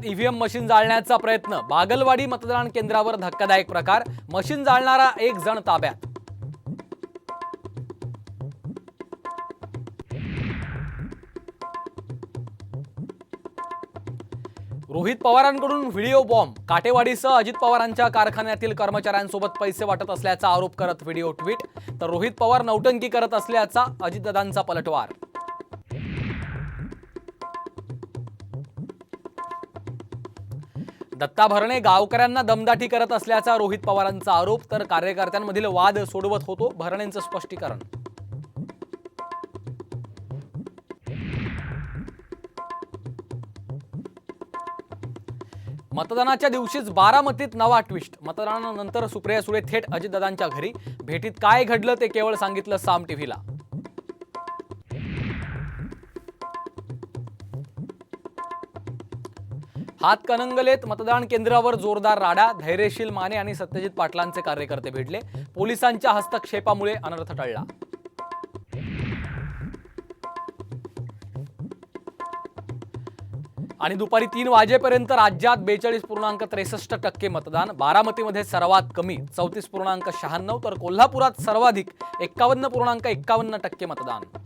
EVM machine जाळण्याचा प्रयत्न। बागलवाडी मतदान केंद्रावर धक्कादायक प्रकार। मशीन जाळणारा एक जण ताब्यात। रोहित पवारांकडून व्हिडिओ बॉम्ब। काटेवाडीसह अजित पवारांच्या कारखान्यातील कर्मचाऱ्यांसोबत पैसे वाटत असल्याचा आरोप करत व्हिडिओ ट्विट। तर रोहित पवार नौटंकी करत असल्याचा अजितदादांचा पलटवार। दत्ता भरणे गावकऱ्यांना दमदाटी करत असल्याचा रोहित पवारांचा आरोप। तर कार्यकर्त्यांमधील वाद सोडवत होतो, भरणेंचं स्पष्टीकरण। मतदानाच्या दिवशीच बारामतीत नवा ट्विस्ट। मतदानानंतर सुप्रिया सुळे थेट अजितदादांच्या घरी। भेटीत काय घडलं ते केवळ सांगितलं साम टीव्हीला। हातकणंगलेत मतदान केंद्रावर जोरदार राडा। धैर्यशील माने आणि सत्यजित पाटलांचे कार्यकर्ते भिडले। पोलिसांच्या हस्तक्षेपामुळे अनर्थ टळला। आणि दुपारी 3 वाजेपर्यंत राज्यात 42.63% मतदान। बारामतीमध्ये सर्वात कमी 34.96, तर कोल्हापुरात सर्वाधिक 51.51% मतदान।